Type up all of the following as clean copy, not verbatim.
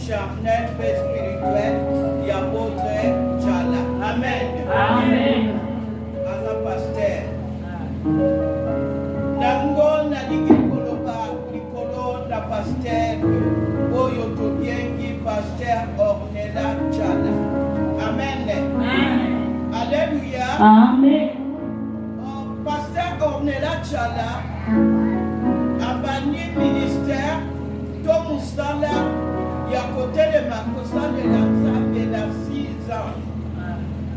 charnel et spirituel, l'apôtre Tchala. Amen. Amen. Asa pasteur. Nango na likoloba likolo na pasteur oyo tobiengi pasteur Ornella Tchala. Amen. Alléluia. Amen. Pasteur Ornella Tchala abani ministère to musala ya côté de makosa de la Nzambe na 6 ans.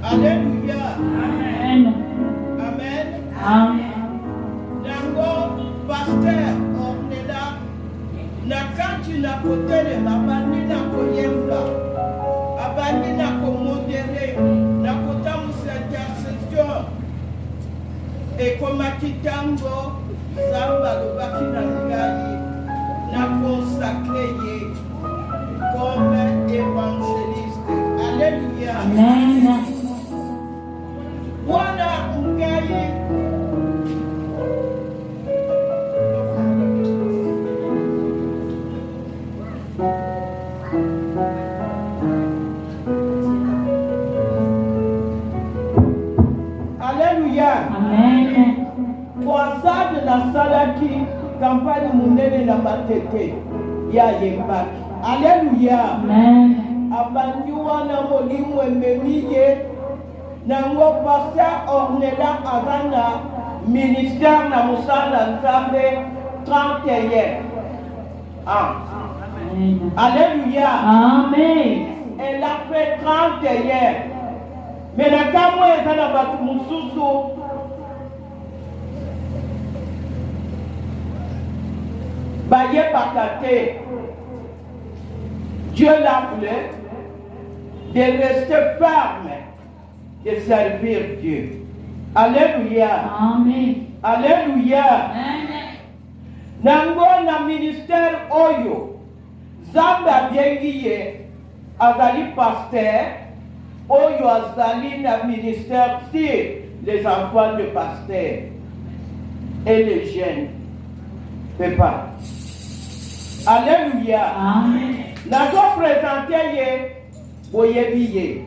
Alléluia. Amen. Amen. Amen. Nango pasteur Ornella na kanti na côté de mabandi na koyemba abandi na komodere na kota intercession ekomaki ntango Nzambe alobaki na ngai na consacré ye comme évangéliste. Alléluia. Amen. Wana ngai Alléluia. Amen. Croisade na salaki campagne munene na matete ya yembaki. Alléluia. Amen. Abandi wana molimo ememiye nango pasteur Ornella azana ministère na musala Nzambe 31 ans. Amen. Alléluia. Amen. Elle a fait 31. Mais la kamwe ezana batu mususu bayebaka te. Dieu l'appelait de rester ferme, de servir Dieu. Alléluia. Amen. Alléluia. Amen. Nango na ministère oyo Nzambe abengi ye azali pasteur oyo azali na ministère sur les enfants de pasteur et les jeunes. Papa. Alléluia. Amen. Nazo présenté ye boyebi ye.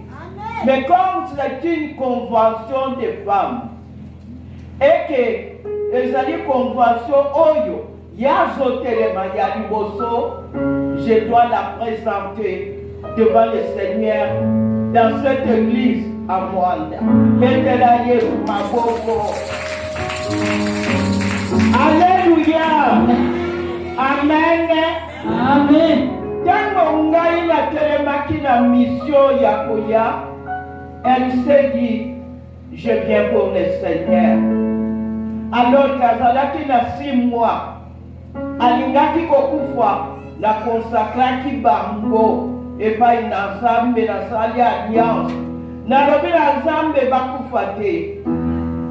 Mais comme c'est une convention de femmes et que ezali convention oyo yazotelema ya liboso, je dois la présenter devant le Seigneur dans cette église à Mwanda. Metela Yesu maboko. Alléluia. Amen. Amen. Tango ngai na telemaki na mission ya koya, elle s'est dit, je viens pour le Seigneur. Alors kazalaki na 6 mois, alingaki kokufa na konsakraki bango epai na Nzambe na sali alliance. Nalobi na Nzambe bakufa te,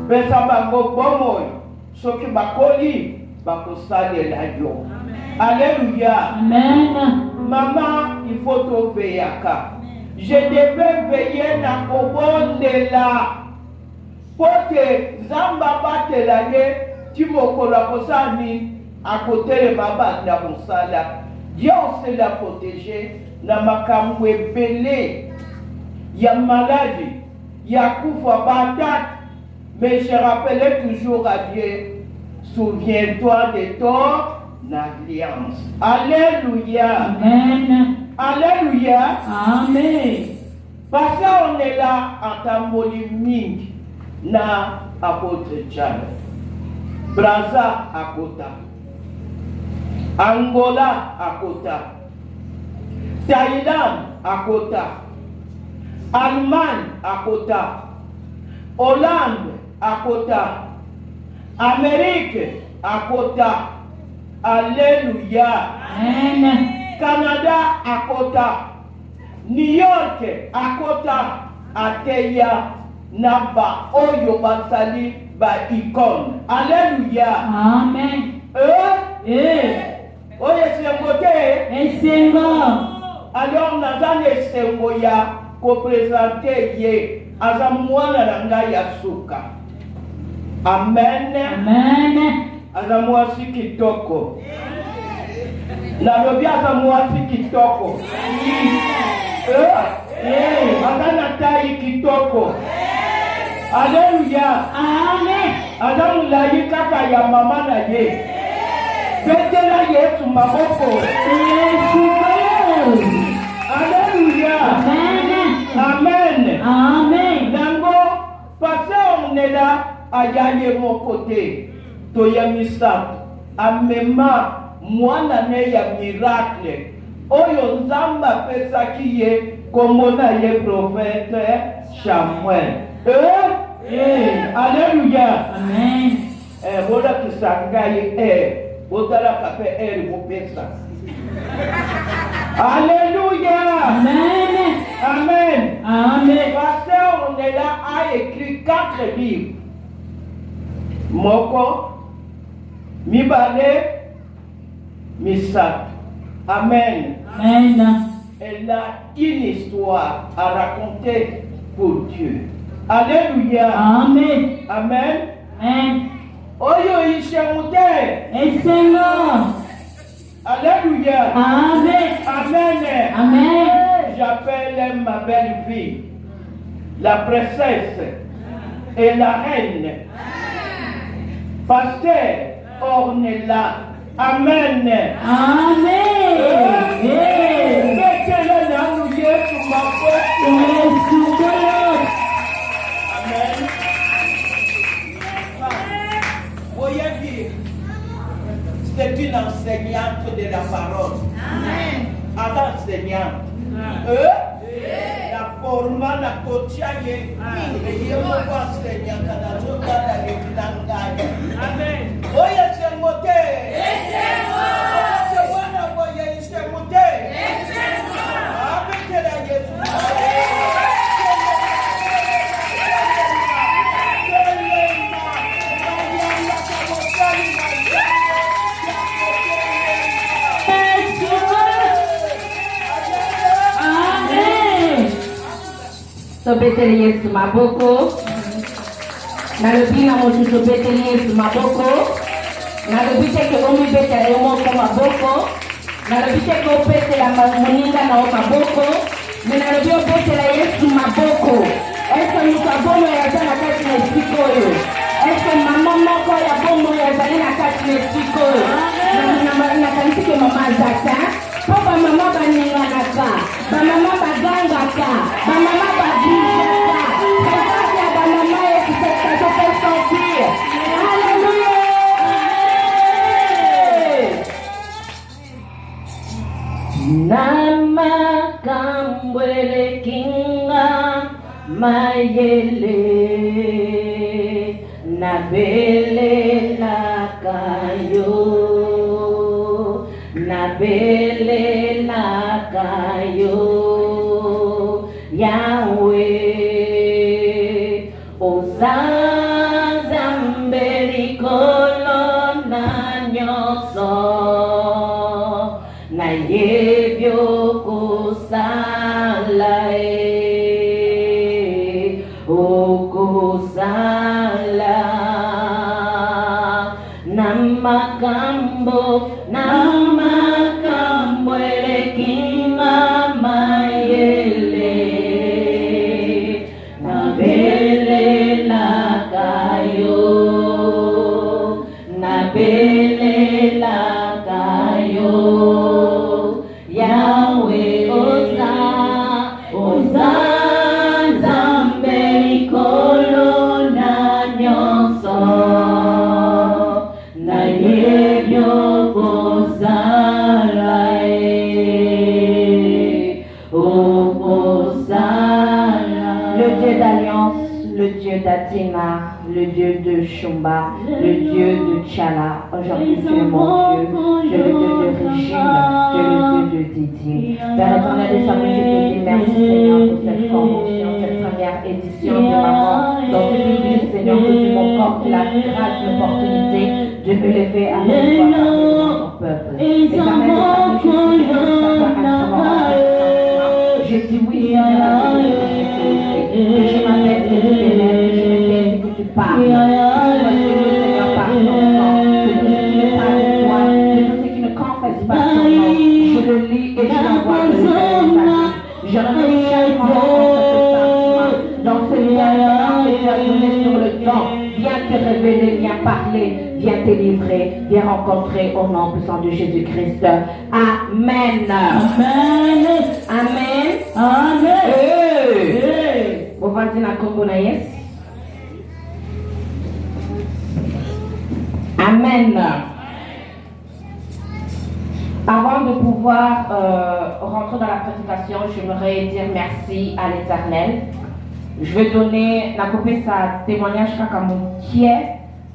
pesa bango bomoi, soki bakoli bakosalela yo. Alléluia. Amen. Maman, il faut te veiller. Je devais veiller na kobondela. Pour que Zamba bate l'année, tu me collabores à côté de ma bande na mosala. Dieu sait la protéger. Na makamwe belé. Ya maladie. Ya kufa batat. Mais je rappelais toujours à Dieu, souviens-toi de ton alliance. Alléluia. Amen. Alléluia. Amen. Parce qu'on est là en tamboli mingi na apôtre Tchala. Brazza akota. Angola akota. Thaïlande akota. Allemagne akota. Hollande akota. Amérique akota. Alléluia. Amen. Canada akota. New York akota. Ateya naba oyo basali ba icône. Alléluia. Amen. Oye sengote. Esengo. Alors nazane esengo ya ko présenter ye azamwana nanga ya suka. Amen. Amen. Azamwasi kitoko. nalobi aza mwasi kitoko aza na tai kitoko. Alléluia. Amen. Aza mulayi kaka ya mama na ye. Betela Yesu maboko. Alléluia. Amen. Amen. Nango pasteur onela ayaye mon côté. Toya misato amema mwana ne ya miracle. Oyo nzamba pesaki ye komona ye prophète Samuel. Alléluia. Amen. Bola kisangai bodala kape mopesa. Alléluia. Amen. Amen. Amen. Pasteur Onela a écrit 4 livres. Moko, Mibale, Misat. Amen. Amen. Elle a une histoire à raconter pour Dieu. Alléluia. Amen. Amen. Amen. Oyo Ishemute. Seigneur. Alléluia. Amen. Amen. Amen. J'appelle ma belle-fille la princesse et la reine. Pasteur Ornella. Amen. Amen. Amen. Voyez-vous, c'est une enseignante de la parole. Amen. À enseignante. La forma la cochaye. Et yo enseignante na zoka la lekitanga. Amen. Oya semote. Esemo. Sewana boye semote. Esemo. Abetela Yesu. Sobetele Yesu maboko. Nalobi na motu sobetele Yesu maboko. Nalobi teke omi betele moko maboko. Nalobi teke opetela moninga na maboko. Nalobi opetela Yesu maboko. Eske mutu abomo yaza na kati na esika oyo. Eske mama moko ya bomo yazali na kati na esika oyo. Nakanisi ke mama azata. Po bamama baninganaka, bamama bagangaka, bamama babijaka. Grâce ya bamama yetu je peux sortir. Alléluia. Nama kambwele kinga mayele nabele lakayo. Nabele lakayo Yahweh Ozaza mbelikolo na nyoso na yebyo kusala okusala na makambo le Dieu de Shumba, le Dieu de Tchala. Aujourd'hui, tu es mon Dieu, tu es le Dieu de Régine, tu es le Dieu de Didier. Père éternel et famille, je te dis merci Seigneur pour cette promotion, cette première édition de maman. Dans cette église, Seigneur, que tu m'apportes la grâce, l'opportunité de me lever avec toi parmi ton peuple. Éternel et famille, je dis oui, Seigneur, je m'appelle que tu t'élèves, que je me tais, que tu parles. Seigneur, par ton sang, que tout ce qui n'est pas de toi, que tout ce qui ne confesse pas ton nom, le lis et je l'envoie de l'éternel. Je remets chaque moment dans ce lien que tu as donné sur le temps. Viens te révéler, viens parler, viens te livrer, viens rencontrer au nom puissant de Jésus-Christ. Amen. Amen. Amen. Amen. Vous va dire la Congo na yes. Amen. Avant de pouvoir rentrer dans la prédication, j'aimerais dire merci à l'Éternel. Je vais donner la copie sa témoignage kakamukie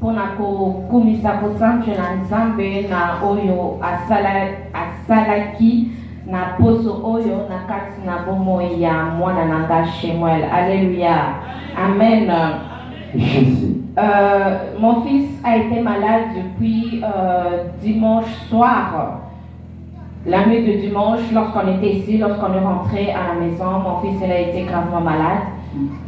pour nako kumisa kosamche na nzambe na oyo asalaki na poso oyo na kati na bomo ya mwana nanga Shemuel. Alléluia. Amen. Jésus. Mon fils a été malade depuis dimanche soir. La nuit de dimanche, lorsqu'on était ici, lorsqu'on est rentré à la maison, mon fils il a été gravement malade.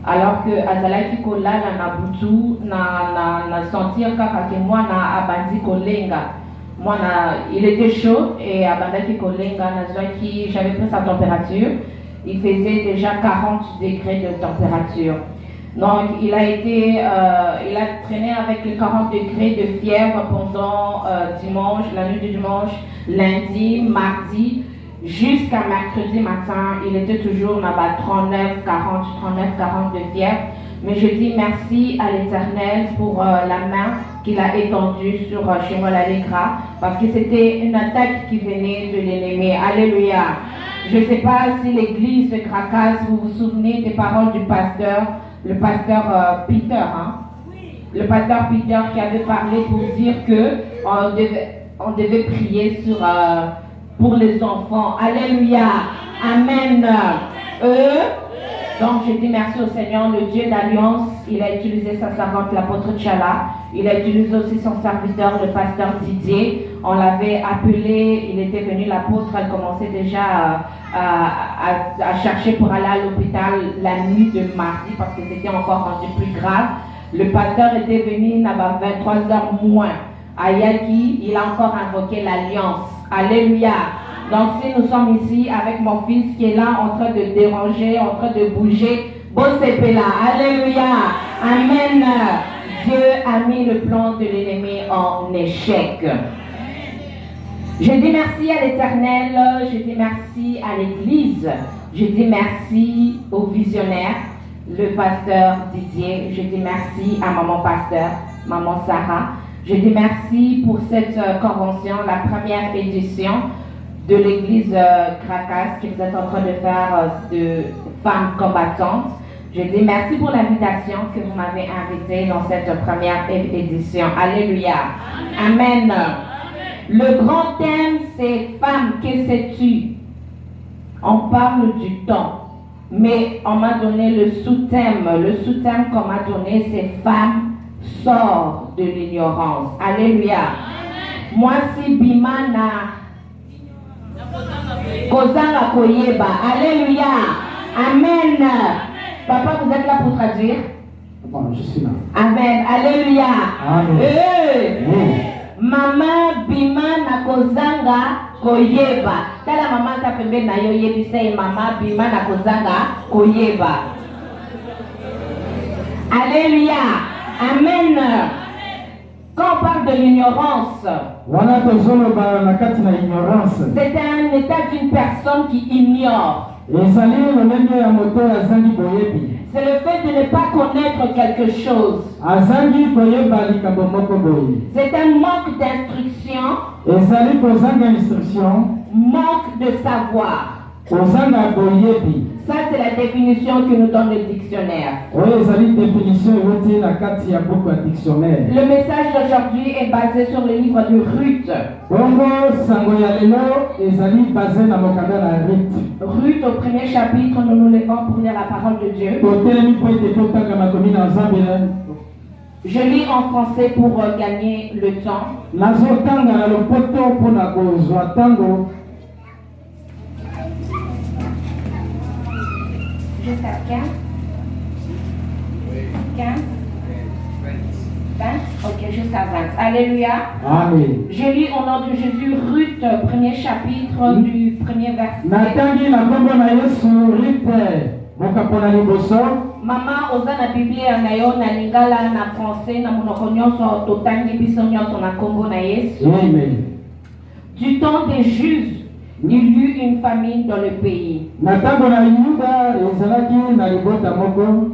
Alors que azalaki kolala na butu na sentir kaka ke mwana abandi kolenga. Mwana il était chaud et abandaki kolenga na zwaki, j'avais pris sa température. Il faisait déjà 40 degrés de température. Donc il a traîné avec les 40 degrés de fièvre pendant dimanche, la nuit du dimanche, lundi, mardi, jusqu'à mercredi matin. Il était toujours là-bas 39, 40 de fièvre. Mais je dis merci à l'Éternel pour la main qu'il a étendue sur Shemuel Allegra, parce que c'était une attaque qui venait de l'ennemi. Alléluia. Je ne sais pas si l'église de Cracas, vous vous souvenez des paroles du pasteur, le pasteur Peter, hein? Le pasteur Peter qui avait parlé pour dire que on devait prier pour les enfants. Alléluia. Amen. Donc je dis merci au Seigneur, le Dieu d'Alliance. Il a utilisé sa servante, l'apôtre Tchala. Il a utilisé aussi son serviteur, le pasteur Didier. On l'avait appelé, il était venu, l'apôtre, elle commençait déjà à chercher pour aller à l'hôpital la nuit de mardi parce que c'était encore rendu plus grave. Le pasteur était venu là-bas 23h moins. À Yaki, il a encore invoqué l'alliance. Alléluia. Donc si nous sommes ici avec mon fils qui est là en train de déranger, en train de bouger, bossez là. Alléluia. Amen. Dieu a mis le plan de l'ennemi en échec. Je dis merci à l'Éternel, je dis merci à l'Église, je dis merci aux visionnaires, le pasteur Didier, je dis merci à maman pasteur, maman Sarah, je dis merci pour cette convention, la première édition de l'Église Cracas que vous êtes en train de faire de femmes combattantes. Je dis merci pour l'invitation que vous m'avez invitée dans cette première édition. Alléluia. Amen. Le grand thème, c'est femme, que sais-tu? On parle du temps, mais on m'a donné le sous-thème. Le sous-thème qu'on m'a donné, c'est femme, sort de l'ignorance. Alléluia. Moi, si Bimana, Kozanga Koyeba. Alléluia. Amen. Papa, vous êtes là pour traduire? Bon, je suis là. Amen. Alléluia. Amen. Mama bima na kozanga koyeba. Tala mama sa pembe na yo yebisa mama bima na kozanga koyeba. Alléluia. Amen. Quand on parle de l'ignorance, c'est un état d'une personne qui ignore. C'est le fait de ne pas connaître quelque chose. C'est un manque d'instruction, manque de savoir. Ça, c'est la définition que nous donne le dictionnaire. Le message d'aujourd'hui est basé sur le livre de Ruth. Ruth, au premier chapitre, nous nous levons pour lire la parole de Dieu. Je lis en français pour gagner le temps. Jusqu'à 15. 15. Ok, jusqu'à 20. Alléluia. Amen. Je lis au nom de Jésus Ruth, premier chapitre du premier verset. Natangi na kombo na Yesu Rite mokapona liboso. Maman oza na Biblia na yo na lingala na français na monoko nyonso totangi biso nyonso na kombo na Yesu. Amen. Du temps des Juifs, il y eut une famine dans le pays. Natango na Yuda ezalaki na libota moko.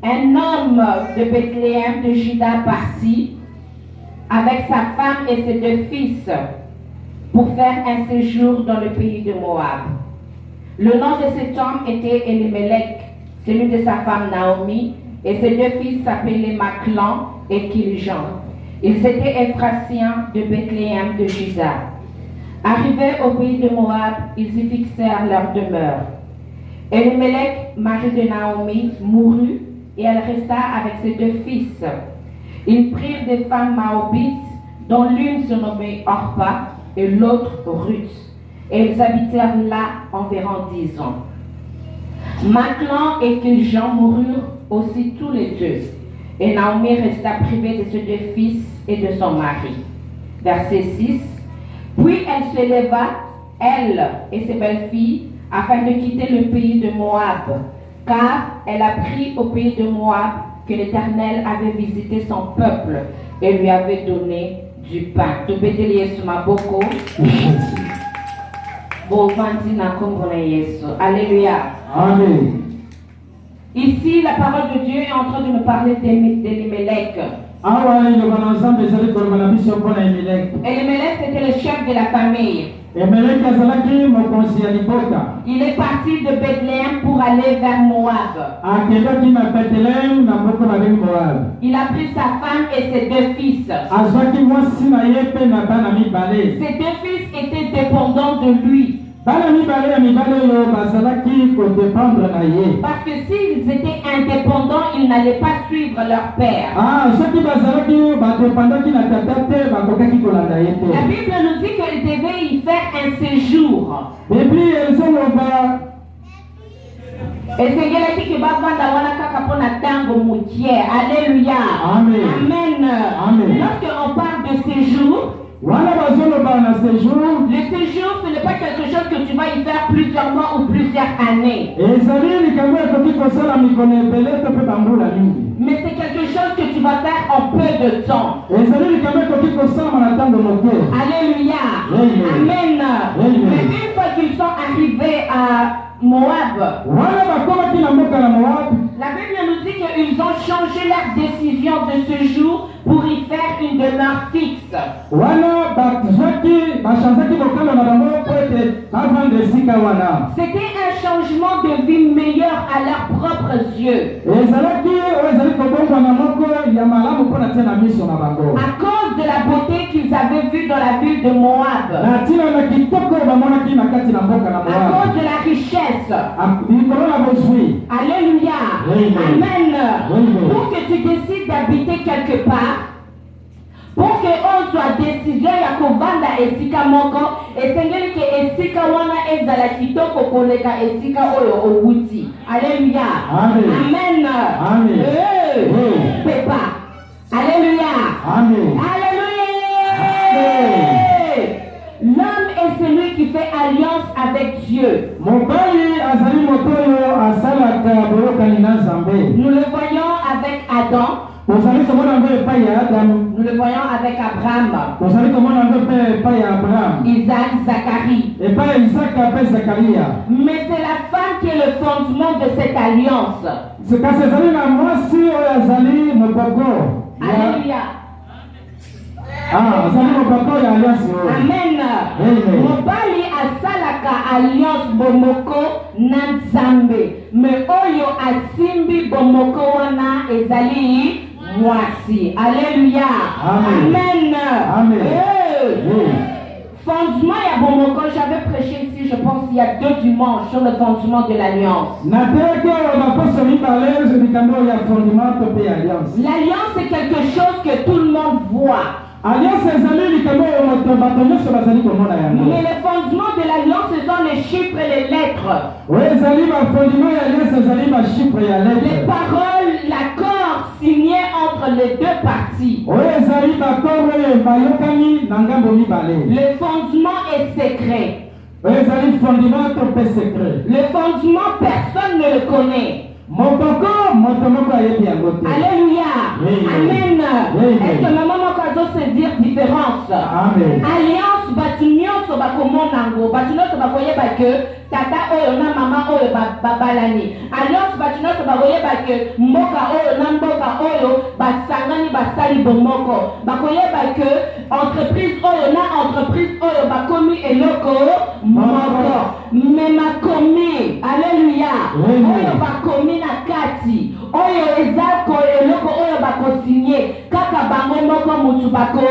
Un homme de Bethléem de Juda partit avec sa femme et ses 2 fils pour faire un séjour dans le pays de Moab. Le nom de cet homme était Elimelech, celui de sa femme Naomi, et ses 2 fils s'appelaient Maclan et Kiljan. Ils étaient Ephrasiens de Bethléem de Juda. Arrivés au pays de Moab, ils y fixèrent leur demeure. Elimelech, mari de Naomi, mourut et elle resta avec ses 2 fils. Ils prirent des femmes moabites, dont l'une se nommait Orpa et l'autre Ruth, et ils habitèrent là environ 10 ans. Maclan et Kiljan moururent aussi tous les 2, et Naomi resta privée de ses 2 fils et de son mari. Verset 6. Puis elle se leva, elle et ses belles-filles, afin de quitter le pays de Moab, car elle apprit au pays de Moab que l'Éternel avait visité son peuple et lui avait donné du pain. Alléluia. Amen. Ici, la parole de Dieu est en train de nous parler d'Elimelech. Elimelech, c'était le chef de la famille. Il est parti de Bethléem pour aller vers Moab. Il a pris sa femme et ses 2 fils. Ses 2 fils étaient dépendants de lui. Parce que s'ils étaient indépendants, ils n'allaient pas suivre leur père. La Bible nous dit qu'ils devaient y faire un séjour. Alléluia. Amen. Amen. Lorsqu'on parle de séjour, le séjour, ce n'est pas quelque chose que tu vas y faire plusieurs mois ou plusieurs années. Mais c'est quelque chose que tu vas faire en peu de temps. Alléluia. Amen. Mais une fois qu'ils sont arrivés à Moab, la Bible nous dit qu'ils ont changé leur décision de ce jour pour y faire une demeure fixe. C'était un changement de vie meilleur à leurs propres yeux. À cause de la beauté qu'ils avaient vue dans la ville de Moab. À cause de la richesse. Alléluia. Amen. Pour que tu décides d'habiter quelque part, pour que on soit décision ya kovanda esika moko, esengeli ke esika wana ezala kitoko koleka esika oyo owuti. Alléluia. Amen. Amen. Pepa. Alléluia. Amen. Alléluia. L'homme est celui qui fait alliance avec Dieu. Nous le voyons avec Adam. Nous le voyons avec Abraham. Isaac, Zacharie. Mais c'est la femme qui est le fondement de cette alliance. Alléluia. Amen. Mobali asalaka alliance bomoko na Nzambe. Mais oyo asimbi bomoko wana ezali mwasi. Alléluia. Amen. Fondement ya bomoko, j'avais prêché ici, je pense il y a 2 dimanches sur le fondement de l'alliance. L'alliance est quelque chose que tout le monde voit. Mais le fondement de l'alliance, ce sont les chiffres et les lettres. Les paroles, l'accord signé entre les deux parties. Le fondement est secret. Le fondement, personne ne le connaît. Alléluia. Amen. Est-ce que maman m'a se dire différence? Alliance, batunyoso bakomonango, batunyoso bakoye bake tata oyo na mama oyo babalani. Alliance batunyoso bakoye bake mboka oyo na mboka oyo basangani basali bomoko. Bakoye bake entreprise oyo na entreprise oyo bakomi eloko moko. Mema komi. Alléluia. Oyo bakomi na kati. Oyo ezako eloko oyo bako signé kaka bango moko mutu bako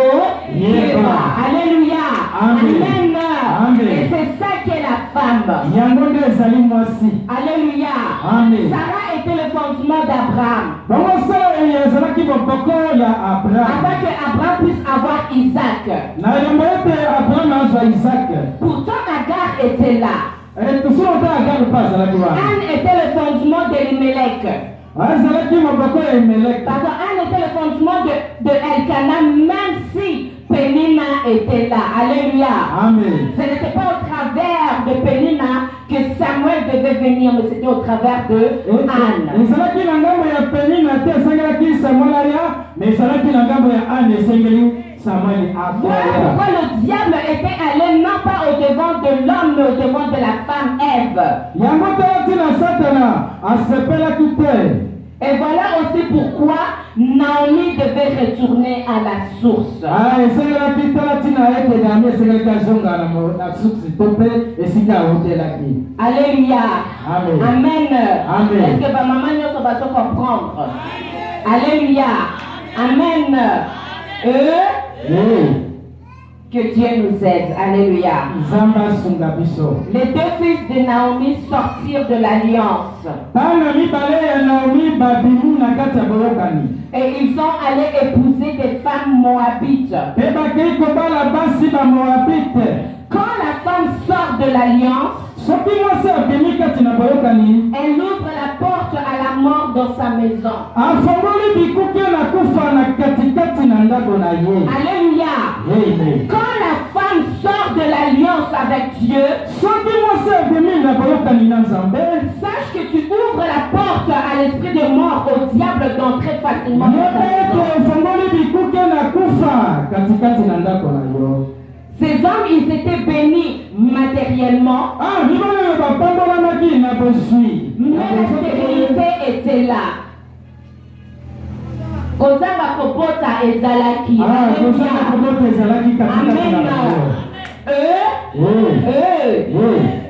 yeba. Alléluia. Amen. Et c'est ça qu'est la femme. Alléluia. Sarah était le fondement d'Abraham. Afin que Abraham puisse avoir Isaac. Pourtant Agar était là. Anne était le fondement d'Elimelech. Pardon, Anne était le fondement de Elkana, même si Pénina était là. Alléluia. Amen. Ce n'était pas au travers de Pénina que Samuel devait venir, mais c'était au travers de Anne. Voilà pourquoi le diable était allé non pas au devant de l'homme, mais au devant de la femme Ève. Et voilà aussi pourquoi Naomi devait retourner à la source. Alléluia. Amen. Est-ce que ma maman va se comprendre? Alléluia. Amen. Que Dieu nous aide. Alléluia. Les deux fils de Naomi sortirent de l'alliance. Et ils sont allés épouser des femmes moabites. Quand la femme sort de l'alliance, elle ouvre la porte à la mort dans sa maison. Alléluia. Quand la femme sort de l'alliance avec Dieu, sache que tu ouvres la porte à l'esprit de mort, au diable d'entrer facilement dans ta maison. Ces hommes, ils étaient bénis matériellement, mais la stérilité était là. Kozanga kopota ezalaki. Amen.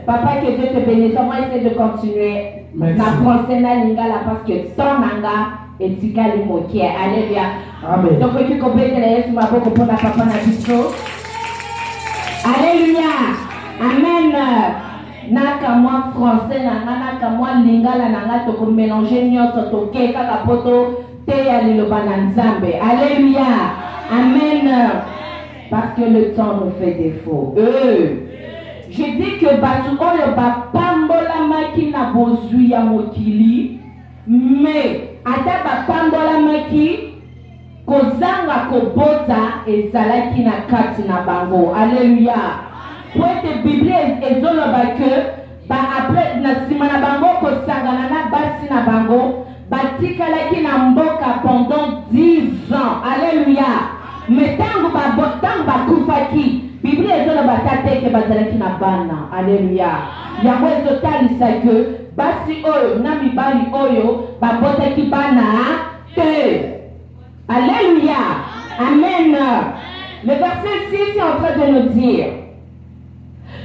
Papa, que Dieu te bénisse. On va essayer de continuer. Ma français na lingala parce que ton nanga et tikali mokie. Alléluia. Amen. Donc tu complètes la Yesu maboko pour la papa na biso. Alléluia. Amen. Naka moi français naka moi lingala nanga to ko mélanger nyoso to ke kaka poto te ya liloba na Nzambe. Alléluia. Amen. Parce que le temps nous fait défaut. Je dis que batu oyo ba pambola maki na bozui ya mokili, mais ata ba pambola maki kozanga kobota ezalaki na kati na bango. Alléluia. Poete Bible ezoloba que ba après na sima na bango kosangana na basi na bango batikalaki na mboka pendant 10 ans. Alléluia. Mais tango bakufaki Bible ezoloba tate ke bazalaki na bana. Alléluia. Yango ezotalisa que basi oyo na mibali oyo babotaki bana te. Alléluia. Amen. Le verset 6 est en train de nous dire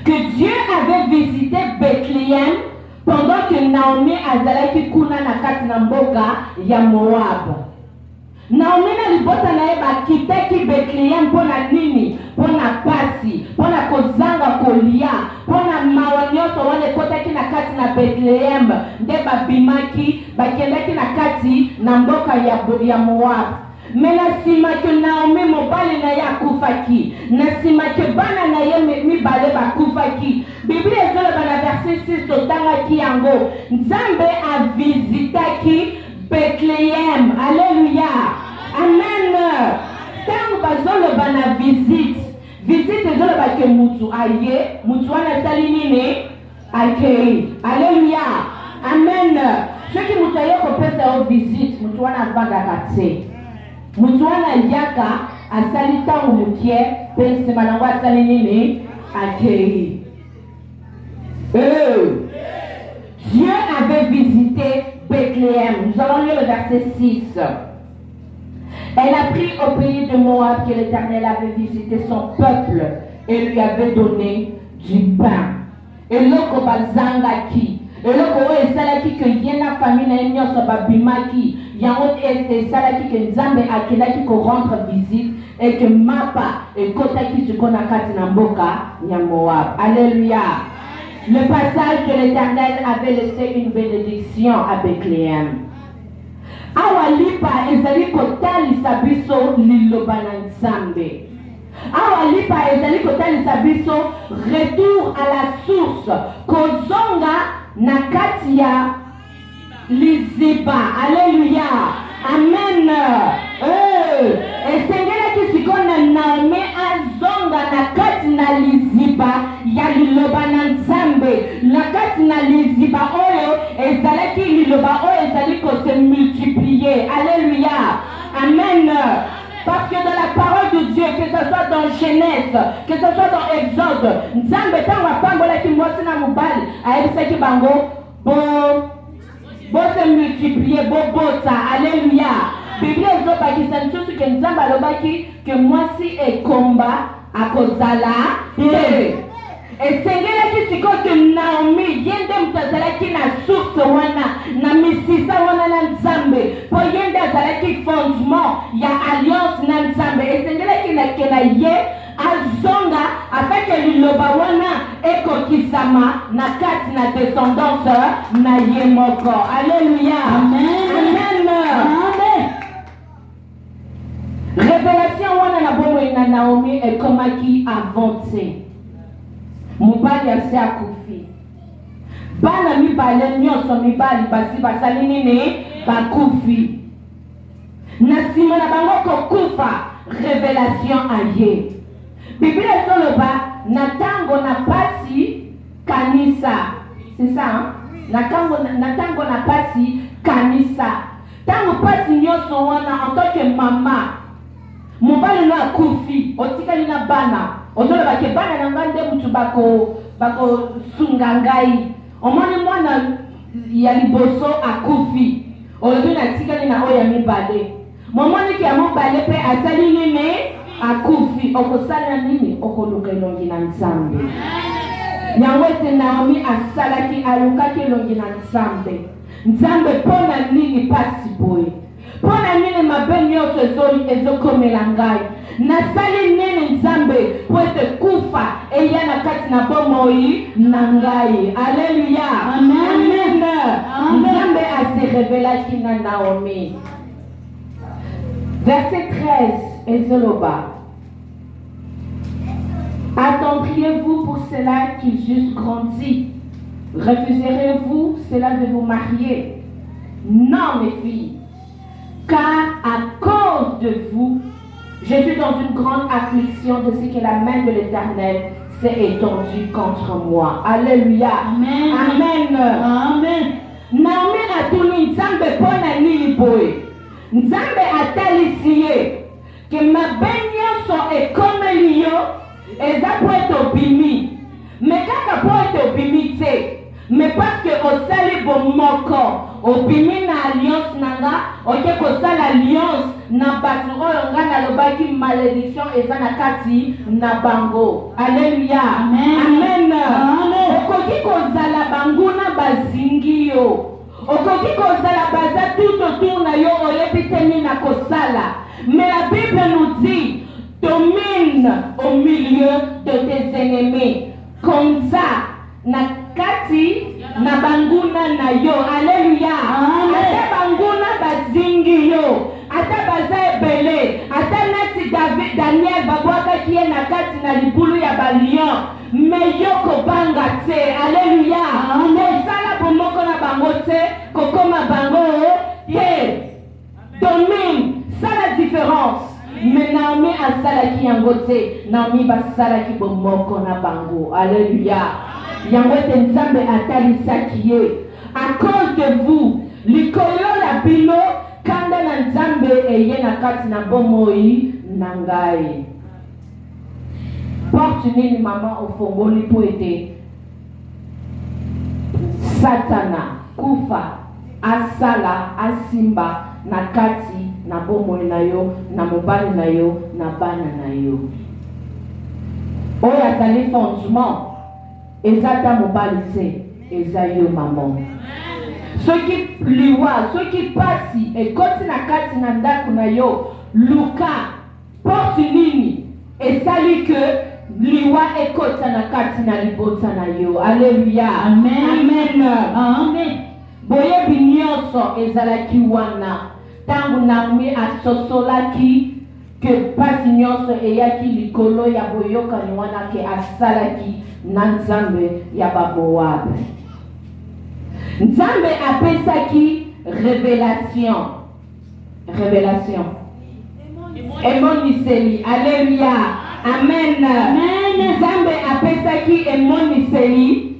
que Dieu avait visité Bethléem pendant que Naomi azalaki kuna na kati na mboka ya Moab. Naomi na libota na ye bakitaki Bethléem pona nini? Pona pasi, pona kozanga kolia, pona mawa nyonso wana ekotaki na kati na Bethléem nde babimaki bakendaki na kati na mboka ya Moab. Mais na sima que Naomi mobali na ya kufaki, na sima que bana na ye mibale bakufaki, Bible ezoloba na verset 6 totangaki yango, Nzambe a visitaki Bethléem. Alléluia. Amen. Tango bazoloba na visite ezoloba ke mutu aye, mutu wana sali nini? Akei. Alléluia. Amen. Ceux qui mutu aye kopesa o visite, mutu wana avandaka te. Mutu wana yaka asali tango mukie, pe nsima nango asali nini? Akei. Dieu avait visité Bethléem. Nous allons lire le verset 6. Elle a pris au pays de Moab que l'Éternel avait visité son peuple et lui avait donné du pain. Et l'oko bazangaki. Et l'oko esalaki que yena famille na nyoso babimaki. Yango esalaki que Nzambe akelaki ko rendre visite et que mapa et kotaki sukona kati na mboka ya Moab. Alléluia. Le passage de l'Éternel avait laissé une bénédiction à Bethléem. Awa lipa ezali kotalisa biso liloba na Nzambe. Awa lipa ezali kotalisa biso retour à la source. Kozonga na kati ya liziba. Alléluia. Amen. Esengela kisikona Naomi azonga na kati na liziba ya liloba na Nzambe. Na kati na liziba oyo ezalaki liloba oyo ezali ko se multiplier. Alléluia. Amen. Parce que dans la parole de Dieu, que ce soit dans Genèse, que ce soit dans Exode, Nzambe tango apambola ki mwasi na mobali ayebisaki bango bo se multiplier, bo bota. Alléluia. Bible ezobakisa nsusu ke Nzambe alobaki ke mwasi ekomba akozala te. Esengelaki sikoyo ke Naomi yende mutu azalaki na source wana na misisa wana na Nzambe po yende azalaki fondement ya alliance na Nzambe. Esengelaki na ye azonga afeke liloba wana ekokisama na kati na descendance na ye moko. Alléluia. Amen. Amen. Amen. Révélation wana na bomo ina Naomi ekomaki avancé. Mobali ase akufi. Bana mibale nyonso mibali basi basali nini? Bakufi. Na sima na bango kokufa, révélation aye. Bible ezoloba na tango na pasi kanisa. C'est ça, hein? Na tango na pasi kanisa. Tango pasi nyonso wana en tant que maman. Mobali no akufi, otikali na bana. Ozoloba ke bana na ngande mutu bako sunga ngai. Omoni mwana ya liboso akufi. Olobi na tikali na oya mibale. Momoni ke mobale pe asali nini akufi. Okosala nini? Okoluka elongi na Nzambe. Yango ete Naomi asalaki alukaki elongi na Nzambe. Nzambe pona nini pasi boye? Pona nini mabe nyonso ezokomela ngai? Nasali nini Nzambe po ete kufa eya na kati na bomoi na ngai? Alléluia. Amen. Nzambe ase révélaki na Naomi. Verset 13 ezoloba. Attendriez-vous pour cela qu'ils eussent grandi? Refuserez-vous cela de vous marier? Non, mes filles, car à cause de vous, je suis dans une grande affliction de ce que la main de l'Éternel s'est étendue contre moi. Alléluia. Amen. Amen. Amen. Naomi atuni Nzambe pona nini boye. Nzambe atalisi ye que mabe nyonso ekomeli yo eza po ete obimi. Mais kaka po ete obimi te. Mais parce que osali bomoko obimi na alliance nanga oke kosala alliance na batu oyo nga nalobaki malédiction eza na kati na bango. Alléluia. Amen. Amen. Okoki kozala banguna bazingi yo. Okoki kozala baza tout autour na yo oyebi te nini na kosala. Mais la Bible nous dit domine au milieu de tes ennemis. Comme ça na kati na banguna na yo. Alléluia. Ata banguna bazingi yo. Ata baza ebele. Ata nati Daniel babwaka kie na kati na libulu ya balion. Me yo kobanga te. Alléluia. Osala bomoko na bango te. Kokoma bango te. Domine. Ça la différence. Naomi asalaki yango te. Naomi basalaki bomoko na bango. Alléluia. Yango te Nzambe atalisaki ye. À cause de vous, likolo ya bino kanda na Nzambe eye na kati na bomoi na ngai. Porte nini mama ofongoli po ete Satana kufa asala asimba na kati na bomoi na yo, na mobali na yo, na bana na yo. Oya azali fondement ezata mobali te, eza yo maman. Soki liwa, soki pasi ekoti na kati na ndako na yo, luka porte nini esali ke liwa ekota na kati na libota na yo. Alléluia. Amen. Amen. Amen. Boyebi nyonso ezalaki wana tangu Naomi asosolaki ke pasi nyonso eyaki likolo ya boyokani wana ke asalaki na Nzambe ya bamoabe. Nzambe apesaki révélation. Emoniseli. Alléluia. Amen. Nzambe apesaki emoniseli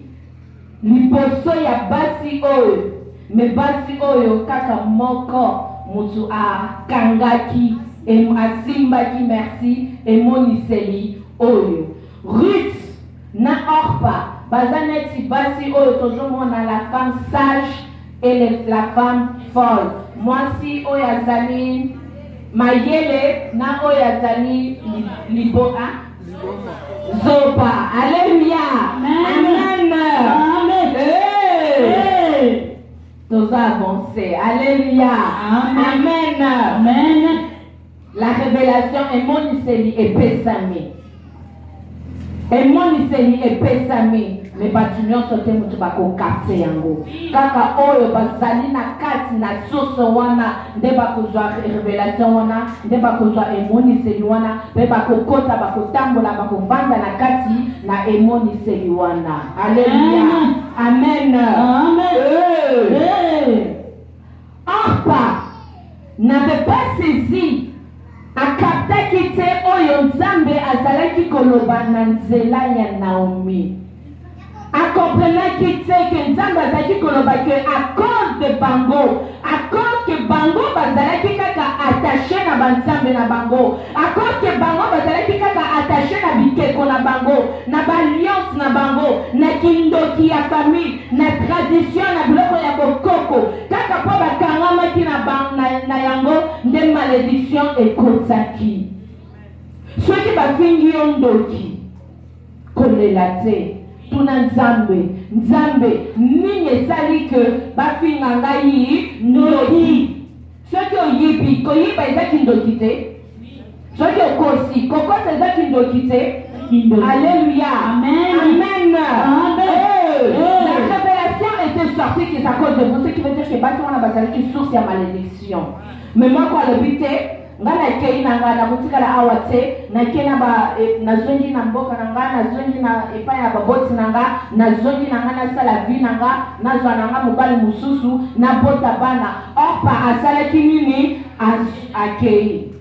liboso ya basi oyo. Me basi oyo kaka moko mutu akangaki asimbaki merci emoniseli oyo. Ruth na Orpa bazaneti basi oyo tozomona la femme sage et la femme folle. Mwasi oyo azali mayele na oyo azali liboa zoba. Alléluia. Amen. Amen. Hey. Toza avancé. Alléluia. Amen. Amen. La révélation est moniseli et pesami. Emoniseli epesami me batu nyonso te mutu bakokapte yango kaka oyo bazali na kati na source wana nde bakozwa révélation wana nde bakozwa emoniseli wana mpe bakokota bakotambola bakovanda na kati na emoniseli wana. Alléluia. Amen. Orpa n'avait pas saisi akaptaki te oyo Nzambe azalaki koloba na nzela ya Naomi. Akomprenaki te ke Nzambe azalaki koloba ke à cause de bango, à cause que bango bazalaki kaka attaché na banzambe na bango, à cause que bango bazalaki kaka attaché na bikeko na bango, na balliance na bango, na kindoki ya famille, na tradition na biloko ya bokoko, kaka po bakangamaki na yango nde malédiction ekotaki. Soki bafingi yo ndoki kolela te tuna Nzambe nini esali ke bafinga ngai ndoki. Soki oyibi koyiba ezaki ndoki te, soki okosi kokosa ezaki ndoki te. Alléluia. Amen. La révélation était sortie qui est à cause de vous, ce qui veut dire que basi wana bazalaki source ya malédiction. Mais moi kwa lebite ngana kei na ngana kutikala awa te na kena ba na zongi na mboka na ngana na zongi na epa ya baboti na ngana na zongi na ngana sala vi na ngana na zwa na ngana mobali mususu na bota bana. Orpa asalaki nini akei.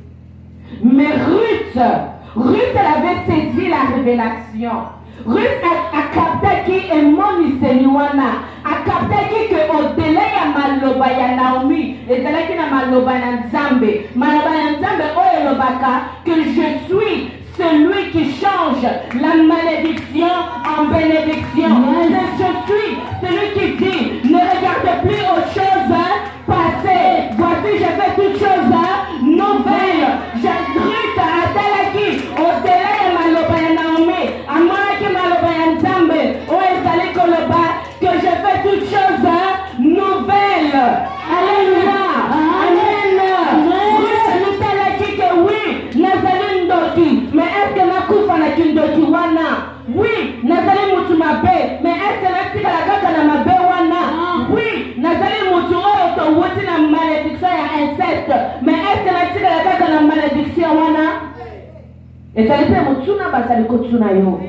Mais Ruth elle avait saisi la révélation. Ruth a capté et moniseli wana a capté que au-delà ya maloba ya Naomi ezalaki na maloba na Nzambe. Maloba ya Nzambe oyo lobaka que je suis celui qui change la malédiction en bénédiction. Je suis celui qui dit ne regarde plus aux choses passées. Voici je fais toutes choses nouvelles. Ruth atalaki au-delà ya maloba ya Naomi amonaki maloba ya Nzambe oyo ezali koloba que je fais toutes choses nouvelles. Alléluia. Amen. Ruth atalaki que oui nazali ndoki mais est-ce que nakufa na kindoki wana? Oui nazali mutu mabe mais est-ce que natikala kaka na mabe wana? Oui nazali mutu oyo towuti na malédiction ya inceste mais est-ce que natikala kaka na malédiction wana? ezali mpe motuna bazali kotuna yo.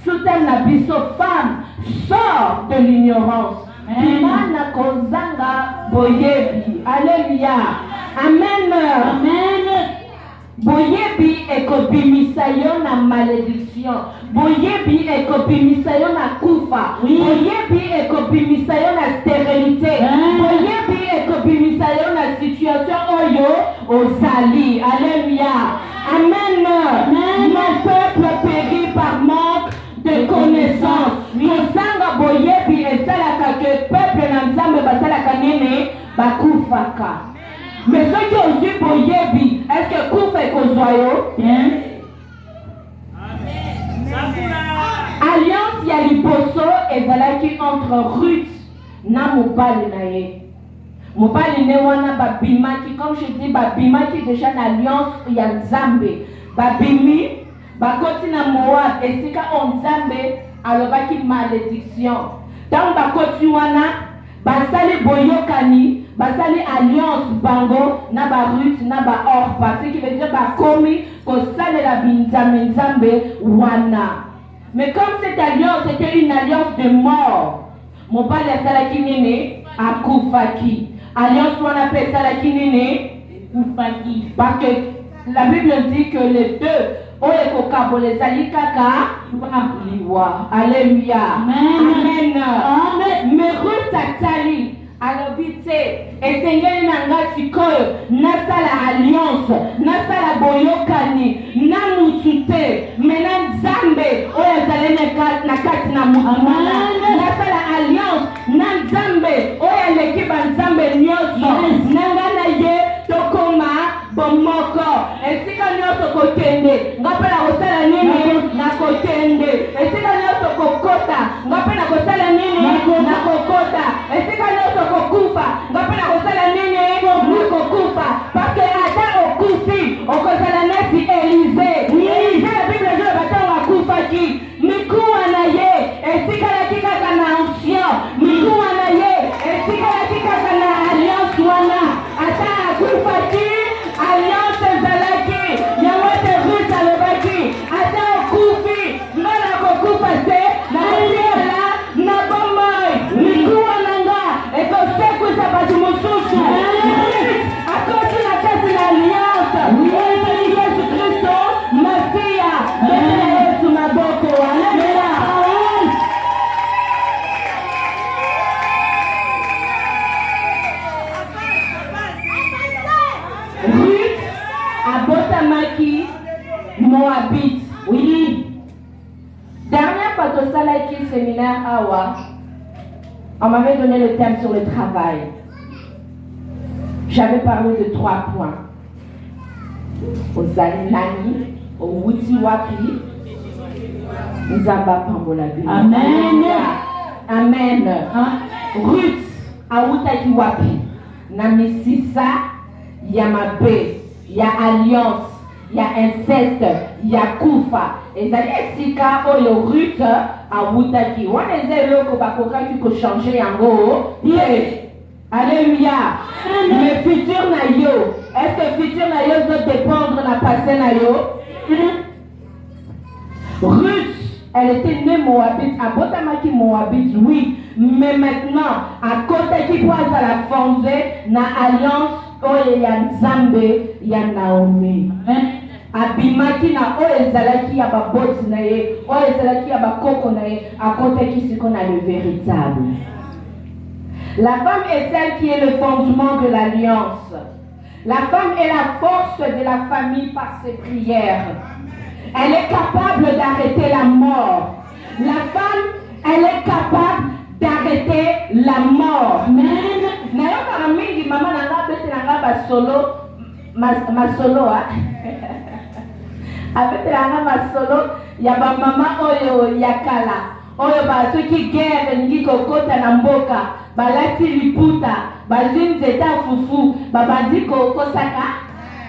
Soutane na biso femme sort de l'ignorance. Imana kozanga boyebi. Alléluia. Amen. boyebi ekobimisa yo na malédiction, boyebi ekobimisa yo na kufa, boyebi ekobimisa yo na stérilité, boyebi ekobimisa yo na situation oyo ozali. Alléluia. Amen. Mon peuple périt par manque de connaissance. Kosanga boyebi esalaka ke peuple na Nzambe basalaka nini bakufaka. Mais ce qui est aussi boyebi, est-ce que kufa ekozwa yo? Alliance ya liboso ezalaki entre Ruth na mobali na ye. Mobali ne wana babimaki, comme je dis, babimaki déjà na alliance ya Nzambe. Babimi, bakoti na Moab, esika o Nzambe alobaki malédiction. Tant bakoti wana, basali boyokani, basali alliance bango na ba Ruth na ba Orpa, ce qui veut dire bakomi kosalela binzambe Nzambe wana. Mais comme cette alliance était une alliance de mort, mobali asalaki nini akufaki. Alliance wana pe asalaki nini kufaki. Parce que la Bible dit que les deux oye kokabole ezali kaka liwa. Alléluia. Amen. Amen. Mais Ruth atali alobi te esengeli na nga sikoyo nasala alliance, nasala boyokani na mutu te, mena Nzambe oyo azali na kati na mutu wana. Nasala alliance na Nzambe oyo aleki banzambe nyonso, nanga na ye tokoma bomoko. Esika nyonso kokende nga mpe na kosala nini na kokende, esika nyonso kokota nga mpe na kosala nini na kokota, esika nyonso kokufa nga mpe na kosala nini na kokufa. Parce que ata okufi okozala neti Élisée. Élisée la Bible ezo batango akufaki, mikuwa na ye esikalaki kaka na ancien, mikuwa na ye esikalaki kaka na alliance wana. Ata akufaki alliance ezalaki yango te Ruth alobaki ata okufi ngana kokufa te na liela na bomoi, mikuwa na nga ekosekuisa bato mosusu. Akoti na kati na alliance ezali Yesu Kristo Masia, betela Yesu maboko. Alléluia. Ruth abotamaki Moabite. Oui. Dernière fois que ça là qui séminaire Awa, on m'avait donné le thème sur le travail. J'avais parlé de 3 points. Ozali nani, owuti wapi, Nzamba pambola bi. Amen. Amen. Ruth awutaki wapi? Na misisa ya mabe, ya alliance, ya inceste, ya kufa. Ezali esika oyo Ruth awutaki. Wana eza eloko bakokaki ko changer yango. Yes. Alléluia. Le futur na yo. Est-ce que le futur na yo doit dépendre de la passé na yo? Ruth, elle était née Moabite, à Botamaki Moabite, oui. Mais maintenant, à côté qui passe à la fondée, na alliance, oye ya Nzambe, ya Naomi. Abimaki na oye ezalaki ya baboti na ye, oye ezalaki ya bakoko na ye, à côté qui c'est qu'on a le véritable. La femme est celle qui est le fondement de l'alliance. La femme est la force de la famille par ses prières. Elle est capable d'arrêter la mort. La femme, elle est capable d'arrêter la mort. Amen. Nayoka mingi mama nanga bete nanga ba solo ma solo abete nanga ma solo ya ba mama oyo yakala. Oyo ba soki guerre ngi kokota na mboka balati liputa bazwi nzeta fufu babandi kosaka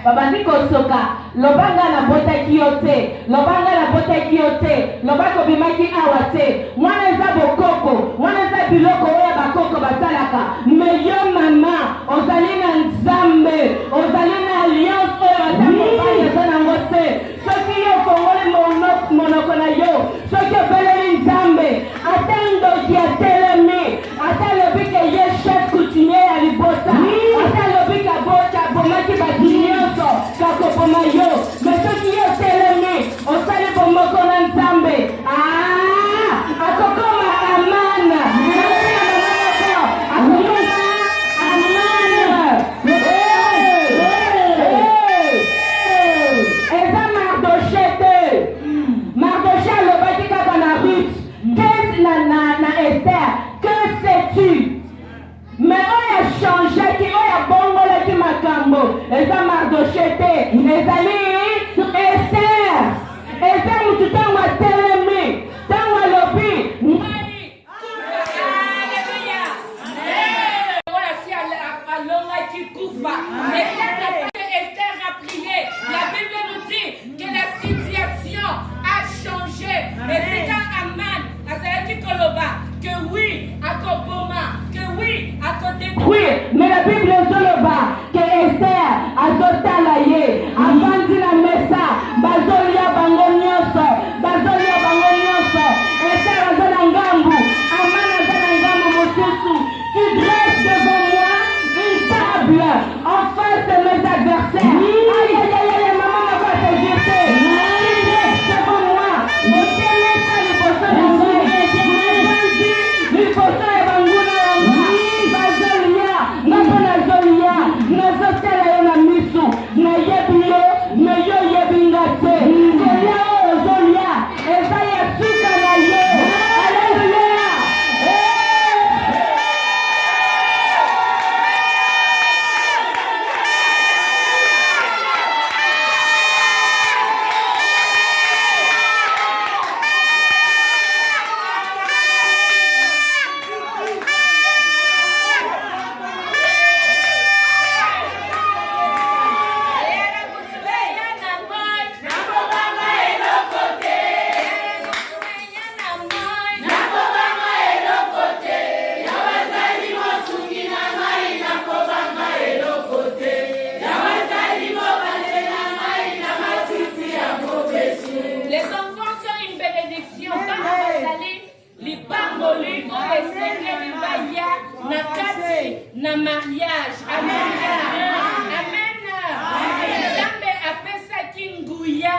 babandi kosoka lobanga na botaki yo te, lobanga na botaki yo te, lobako bimaki awa te, mwana eza bokoko, mwana eza biloko oyo bakoko basalaka. Mais yo mama ozali na Nzambe, ozali na alliance oyo ata mobali eza nango te. Soki yo kongoli monoko na yo, soki obeleli Nzambe ata ndoki atelemi, ata lobi ke ye chef coutumier ya libota, ata lobi ka bomaki bato nyonso kakopoma yo, rejete ezali Esther mutu ntango atelemi ntango alobi Esther a prié. La Bible nous dit que la situation a changé. Et c'est quand Aman a dit que oui, à Koboma, que oui, à côté de oui, mais la Bible ezoloba que Esther azotala ye avandi na mesa bazolia bango nyonso Esther aza na ngambu Aman aza na ngambu mosusu tu dresses devant moi une table en face de mes adversaires. Aïe, maman n'a pas te jeter. Tu dresses devant moi. Je te laisse à l'hypothèse de l'hypothèse de Banguna. Bazolia, Nazolia, Nazotela yo na misu, na yebilo, me yo yebingate. Zolia o Zolia, eza ya suka na yo. Alléluia. Les enfants sont une bénédiction. Les bamboligo, les seigneurs, les baya, na kati, na mariage. Alléluia. Amen. Zambe apesa kinguya,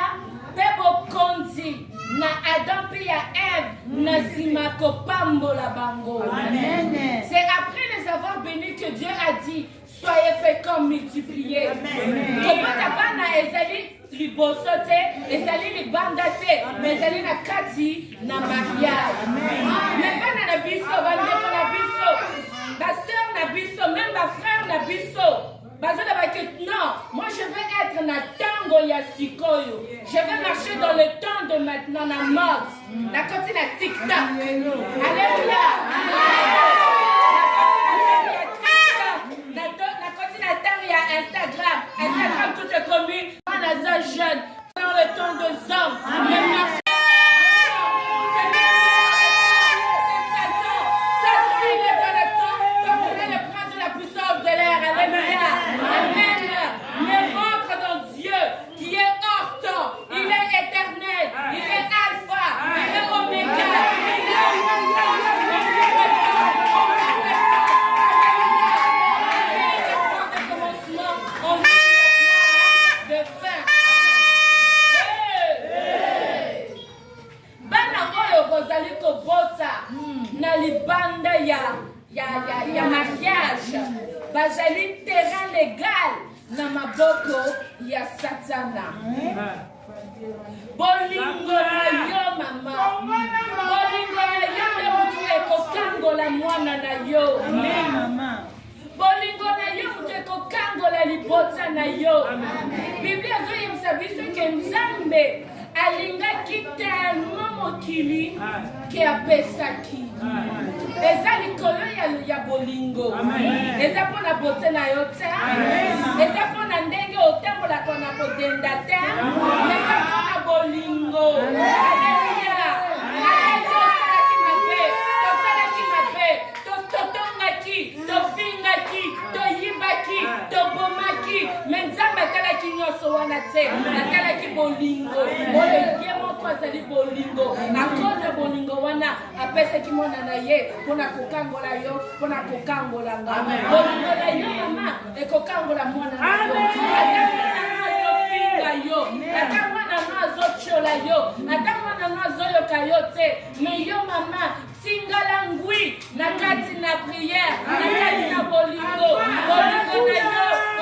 bebo konzi, na Adam pe ya Ève, na simako pambola bango. Amen. C'est après les avoir bénis que Dieu a dit, soyez féconds, multipliés. Comment ta bana ezali liboso te, ezali libanda te, mais ezali na kati na mariage. Mais bana na biso, bandeko na biso, ba sœur na biso, même ba frère na biso. Non, moi je vais être na tango ya sikoyo. Je vais marcher dans le temps de maintenant, na mode. Na koti na TikTok. Alléluia. Na koti na tango ya Instagram. Instagram toute la commune. On a ça jeune. Dans le temps de hommes. Na libanda ya mariage bazali terrain légal na maboko ya satana. Bolingo na yo mama, bolingo na yo nde mutu ekokangola mwana na yo. Bolingo na yo mutu ekokangola libota na yo. Biblia ezoyebisa biso ke Nzambe alingaki tellement mokili ke apesaki. Eza likolo ya bolingo. Eza mpona bote na yo te. Eza mpona ndenge otambolaka na kodenda te. Eza mpona bolingo. Alléluia. Tosalaki mabe, totongaki, tofingaki, toyibaki, tobomaki. Me Nzambe atalaki nyonso wana te. Atalaki bolingo. Oyo ye moko azali bolingo. A cause ya bolingo wana apesaki mwana na ye mpona kokangola yo, mpona kokangola nga. Bolingo na yo mama ekokangola mwana na yo. Yo, ata mwana no azochola yo, ata mwana no azoyoka yo te, me yo mama tingala ngwi na kati na prière, na kati na bolingo. Bolingo na yo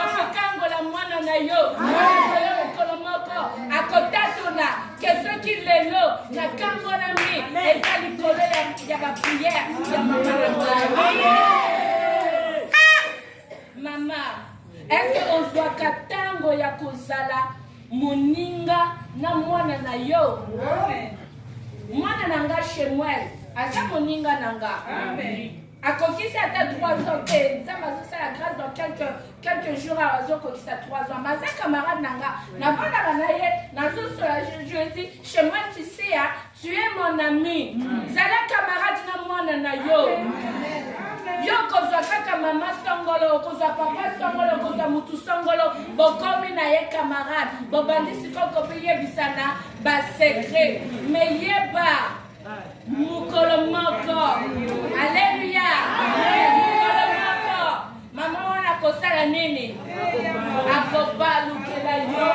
okokangola mwana na yo. Bolingo yo mokolo moko akotatuna ke soki lelo na kangola mi eza likolo ya baprière ya mama na ngai. Mama, Est-ce que ozwaka tango ya kozala moninga na mwana na yo? Mwana nanga Shemuel aza moninga nanga. Akokisi ata 3 ans te, nzambe azosala grâce dans quelques jours azokokisa 3 ans. Maza camarade nanga, navandaka na ye, nazosola je dis, Shemuel tu sais, tu es mon ami. Zala camarade na mwana na yo. Yo kozwa kaka mama songolo, kozwa papa songolo, kozwa mutu songolo, bokomi na ye camarade, bobandi siko yebisana ba secret. Mais yeba mukolo moko. Alléluia. Mukolo moko. Mama wana kosala nini? Akobalukela yo,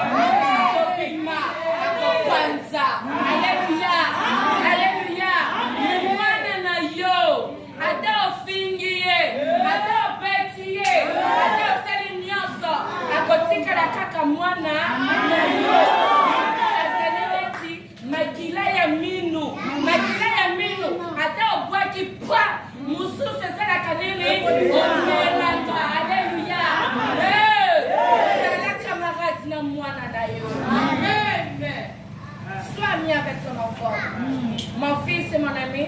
akopima, akopanza. Alléluia. Alléluia. Mwana na yo. Ata ofingi ye, ata opeti ye, ata osali nyonso, akotikala kaka mwana na yo. Azali neti makila ya minu, ata obwaki pwa, mususu esalaka nini? Omelaka. Alléluia. Ozala camarade na mwana na yo. Amen. Sois ami avec ton enfant. Mon fils et mon ami.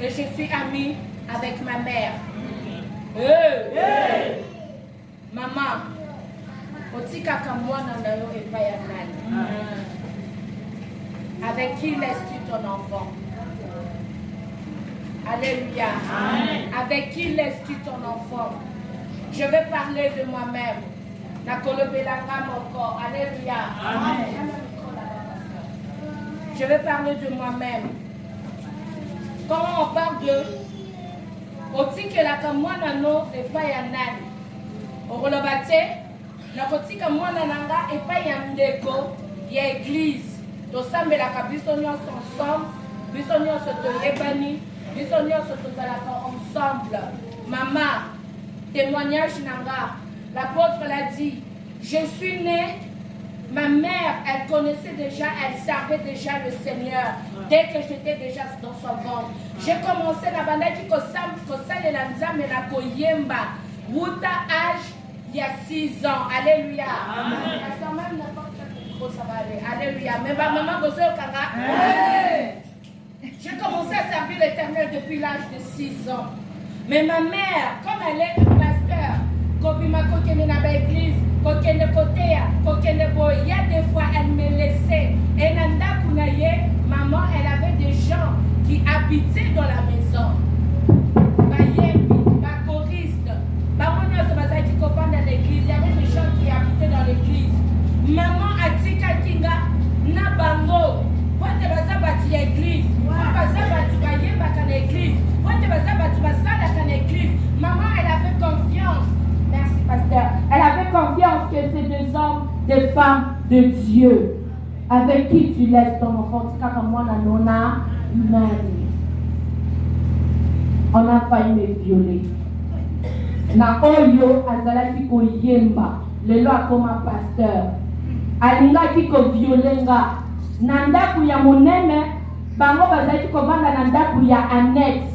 Et je suis amie avec ma mère. Maman, otikaka mwana na yo epai ya nani? Avec qui laisses-tu ton enfant? Alléluia. Avec qui laisses-tu ton enfant? Je vais parler de moi-même. Nakolobelanga moko. Alléluia. Je vais parler de moi-même. Quand on parle de otikelaka mwana no epai ya nani? Okoloba te nakotika mwana nanga epai ya ndeko ya église. Tosambelaka biso nyonso ensemble, biso nyonso toyebani, biso nyonso tozalaka ensemble. Maman, témoignage nanga, l'apôtre l'a dit, je suis née. Ma mère, elle connaissait déjà, elle servait déjà le Seigneur dès que j'étais déjà dans son ventre. J'ai commencé la bandaki kosale la nzambe na koyemba. Wuta âge il y a 6 ans. Alléluia. Amen. Même n'importe quel micro, ça va aller. Alléluia. Mais ma maman gozo kanga. J'ai commencé à servir l'Éternel depuis l'âge de 6 ans. Mais ma mère, comme elle est pasteur, kobima kokene na ba église, kokene kotea, kokene boy, il y a des fois elle me laissait. Et nanda kunaye, maman, elle avait des gens qui habitaient dans la maison. Ba yembi, ba choriste, ba monia so bazaki kopanda dans l'église, il y avait des gens qui habitaient dans l'église. Maman atika kinga na bango, pote bazabati ya église, pote bazabati ba yemba kana église, pote bazabati basala kana église. Maman, elle avait confiance. Merci, pasteur. Elle avait confiance que c'est des hommes, des femmes de Dieu. Avec qui tu laisses ton enfant? On a failli me violer. Na oyo azalaki ko yemba. Lelo akoma pasteur. Alingaki ko violenga. Na ndaku ya monene, bango bazalaki ko vanda na ndaku ya annexe.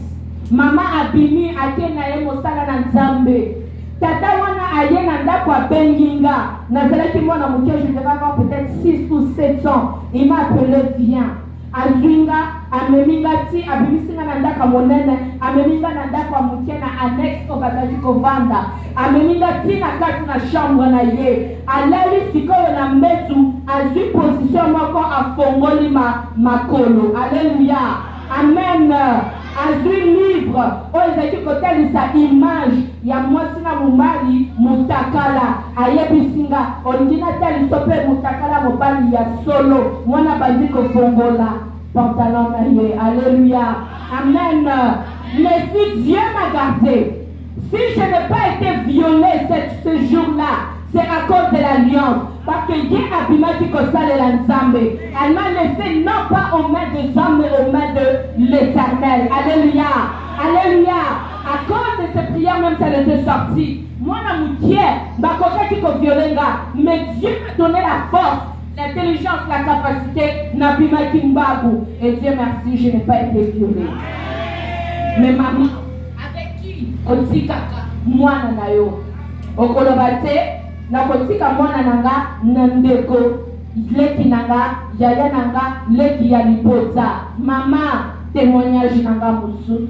Mama abimi ake na ye mosala na Nzambe. Tata wana aye na ndako abenginga. Nazalaki mwana moke, je devais avoir peut-être 6 ou 7 ans. Il m'a appelé, viens. Azinga, ameminga ti, abimisinga na ndako monene, ameminga na ndako moke na annexe ko bazalaki ko vanda. Ameminga ti na kati na chambre na ye. Alali sikoyo na mbetu, azui position moko afongoli makolo. Alléluia. Amen. Azui libre, oezaki kotalisa image ya mwasi na mobali mutakala. Ayebisinga olingina taliso pe mutakala mobali ya solo. Mwana bandi kofongola pantalon na ye. Alléluia. Amen. Mais si Dieu m'a gardé, si je n'ai pas été violée ce jour-là, c'est à cause de l'alliance. Parce que Dieu a bimaki kosale la Nzambe. Elle m'a laissé non pas aux mains des hommes, mais aux mains de l'Éternel. Alléluia. Alléluia. À cause de ces prières, même si elle était sortie. Moi, na moutier, bakoka ki ko violenga. Mais Dieu m'a donné la force, l'intelligence, la capacité, na bimaki mbabu. Et Dieu merci, je n'ai pas été violée. Mais maman, avec qui? Otikaka, moi na yo. Okolobate. nakotika mwana nanga na ndeko leki nanga yaya nanga leki ya libota mama témoignage nanga mosusu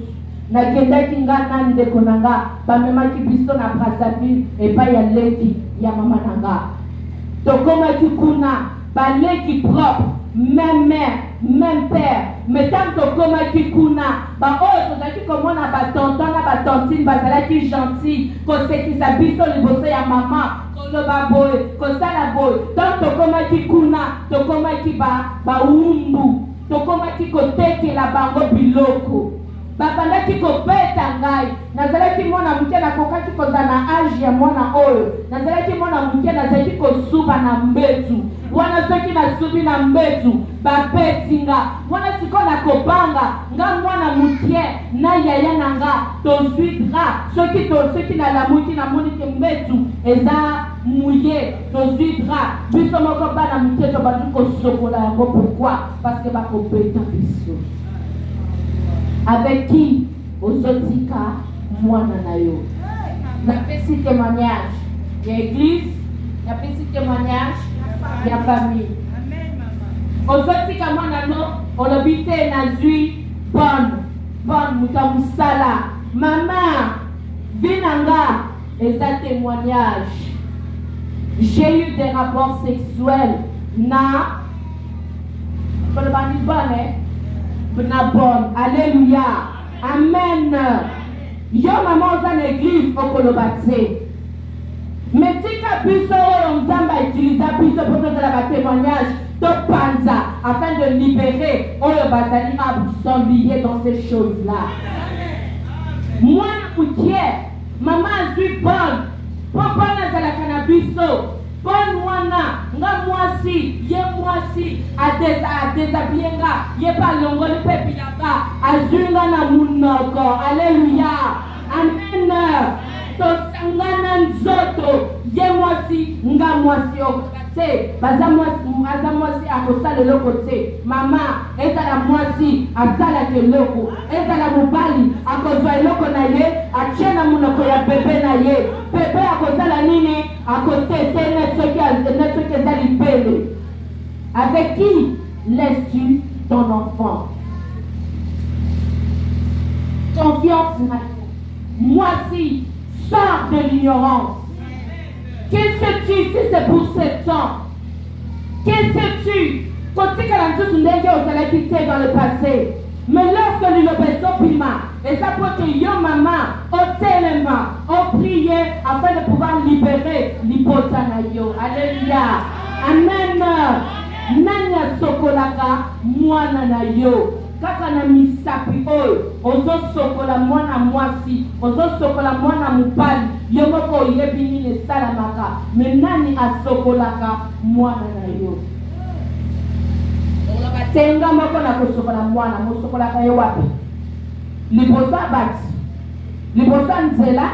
nakendaki nga na ndeko nanga bamemaki biso na Brazzaville epai ya leki ya mama nanga tokomaki kuna baleki propre même mère même père mais tant tokomaki kuna baoyo tozalaki komona batonton na batontine bazalaki gentil kosekisa biso liboso ya mama koloba boye kosala boye tant tokomaki kuna tokomaki baumbu tokomaki kotekela bango biloko babandaki kobeta ngai nazalaki mwana moke nakokaki kozala na age ya mwana oyo nazalaki mwana moke nazalaki kosuba na mbetu wana soki nasubi na mbetu babeti nga wana siko nakobanga nga mwana moke na yaya na nga tozwi dra soki nalamuki namoniki mbetu eza mouye tozwi dra biso moko bana moke tobandi kosokola yango pourquoi parce que bakobeta biso. Avec qui ozotika mwana na yo napesi témoignage ya église napesi témoignage ya famille ozotika mwana no olobi te nazwi bonne mukamusala mama vinanga eza témoignage j'ai eu des rapports sexuels na kolobani bonne Bonne. Alléluia. Amen. Yo maman dans l'église au Kolobate. Mais si tu biso on zamba utiliser biso pour faire la témoignage de panza afin de libérer on bazali sont liés dans ces choses-là. Moi coutier maman suis bonne. Papa na la cannabiso. Bonne mwana nga mwasi ye mwasi adéshabiller nga ye pa longoli pe bilaka azunga na munoko. Alléluia. Amen. Tosangana nzoto ye mwasi nga mwasi okate baza mwasi akosala eloko te mama ezala mwasi asala keloko ezala mobali akozwa eloko na ye atie na munoko ya bebe na ye bebe akosala nini akotete netsoki eza libele. Avec qui laisses-tu ton enfant? Confiance na moi si sors de l'ignorance. Qu'est-ce que tu si c'est pour 7 ans? Qu'est-ce que tu quand tu as tout le dans le passé? Mais lorsque l'obéissance prima, et ça peut que yo maman, au tellement, au prier afin de pouvoir libérer l'hypotana yo. Alléluia. Amen. Nanya sokolaka mwana na yo. Kaka na misapi oyo ozo sokola mwana mwasi ozo sokola mwana mupali yo moko yebi nini salamaka me nani asokolaka mwana na yo tenga moko na kosokola mwana mosokolaka ye wapi libosa bati libosa nzela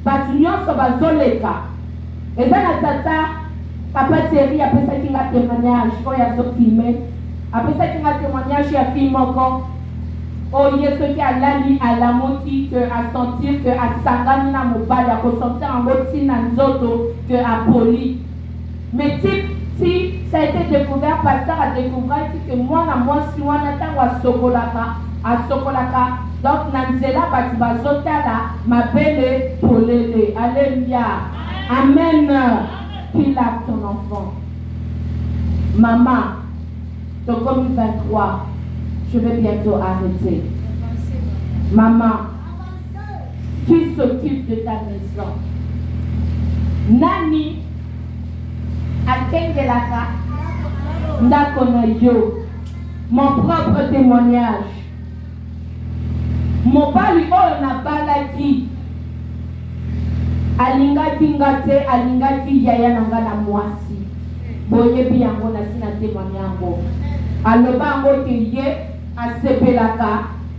bati nyonso bazoleka eza na tata papa Thierry apesaki nga témoignage oyo azofilme apesaki nga témoignage ya fille moko oye soki alali alamuki que asentir que asangani na mobali akosentir yango ntina nzoto que apoli mais si ça a été découvert, pasteur a découvert que moi si wana tango asokolaka donc nanzela bati bazotala mabele polele. Alléluia. Amen. Qu'il lave ton enfant. Maman, ton comme 23, je vais bientôt arrêter. Maman, qui s'occupe de ta maison? Nani akengelaka ndako na yo. Mon propre témoignage. Mobali oyo na balaki alingaki ngate alingaki yaya nanga na mwasi boyebi yango na sina témoignage yango aloba yango ke ye asepelaka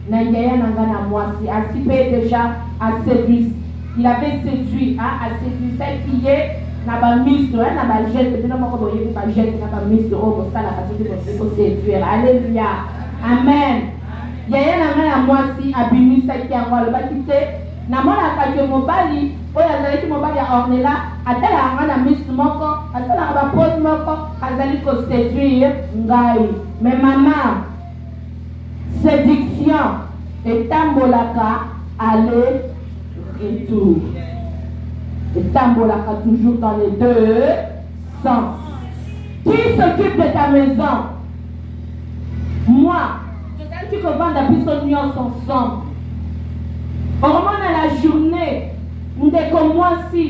na yaya nanga na mwasi asipe déjà a séduit. Il avait séduit a séduit qui est na ba miso na ba geste bino moko boyebi ba geste na ba miso o bosala kasi ko séduire. Alléluia. Amen. Yaya nanga na mwasi abimisaki yango alobaki te na mona ka ke mobali oyo azalaki mobali ya ornela atalaka na miss moko atalaka bapose moko azali koséduire ngai. Mais maman, séduction etambolaka aller-retour, etambolaka toujours dans les deux sens. Qui s'occupe de ta maison? Moi, je sais que vendre biso nyonso ensemble. Au moment de la journée, ndeko mwasi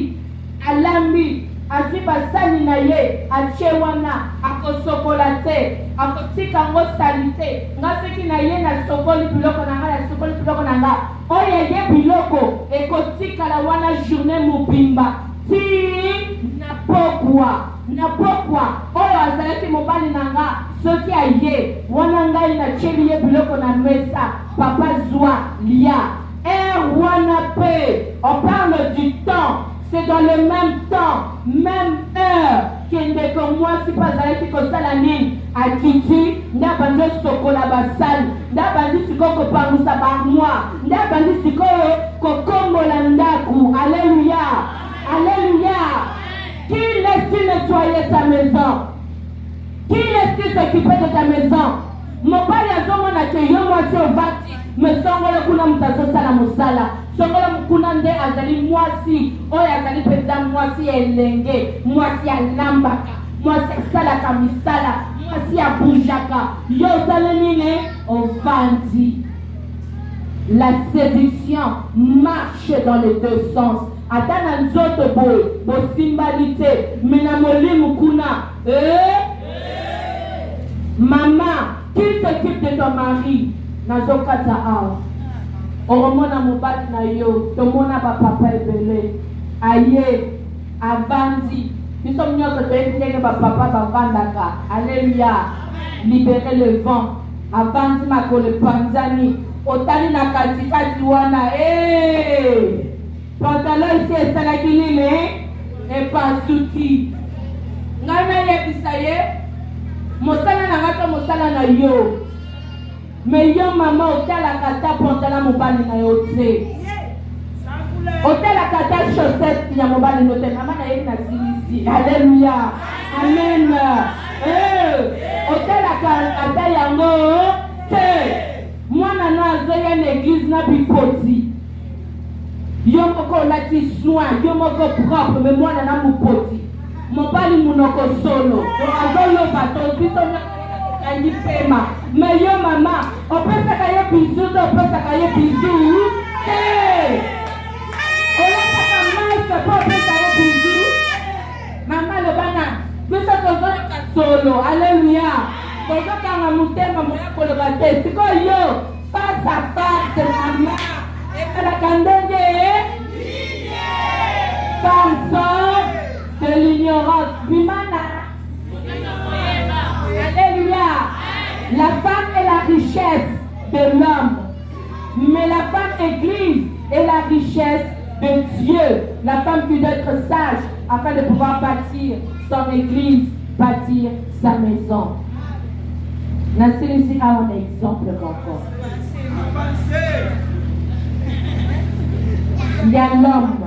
alami azi basali na ye atie wana akosokola te akotika ngo sali te nga soki na ye na sokoli biloko na nga na sokoli biloko na nga oyo ye biloko ekotikala wana journée mobimba ti na pokwa oyo azalaki mobali na nga soki aye wana ngai natieli ye biloko na mesa papa zwa lia wana pe. On parle du temps, c'est dans le même temps, même heure que moi si pas avec que ça la ligne à Kiti, n'a pas de sokola basal, n'a pas de siko par nous ça par moi, n'a pas de siko kokombo landaku. Alléluia, alléluia. Qui laisse-t-il nettoyer ta maison? Qui laisse-t-il s'occuper de ta maison? Mon père a dit mon accueil, moi c'est au bâti. Mais songola kuna mtazo sala musala songola mkuna nde azali mwasi oyo azali peza mwasi elenge mwasi alambaka mwasi salaka misala mwasi abujaka yo zale nini ovandi. La séduction marche dans les deux sens. Atana nzoto boy bosimbalite mina molimu kuna maman, qui s'occupe de ton mari? Nazokata awa oromona mobali na yo tomona bapapa ebele aye avandi biso nyonso toyebi ndenge bapapa bavandaka. Alléluia. Libérer le vent avandi makolo epanzani otali na katikati wana pantalon isi esalaki nini epasuki ngai nayebisa ye mosala na nga to mosala na yo. Mais yo maman otalaka ta pantalon mobali na yo te otalaka ta chaussette ya mobali no te mama na ye na silisi. Alléluia, amen. Otalaka ata yango te mwana no azoya na église na bipoti yo moko olati soin yo moko propre mais mwana na mopoti mobali munoko solo azoloba to biso kangi pema. Mais yo maman opesaka ye bizu to opesaka ye bizu olakaka masa po opesa ye bizu mama lobana biso tozoyoka solo. Alléluia. tozokanga motema moya koloba te sikoyo face à face mama esalaka ndenge penseur de l'ignorance bimana. Alléluia. La femme est la richesse de l'homme, mais la femme église est la richesse de Dieu. La femme qui doit être sage afin de pouvoir bâtir son église, bâtir sa maison. Nassili a un exemple encore. Il y a l'homme.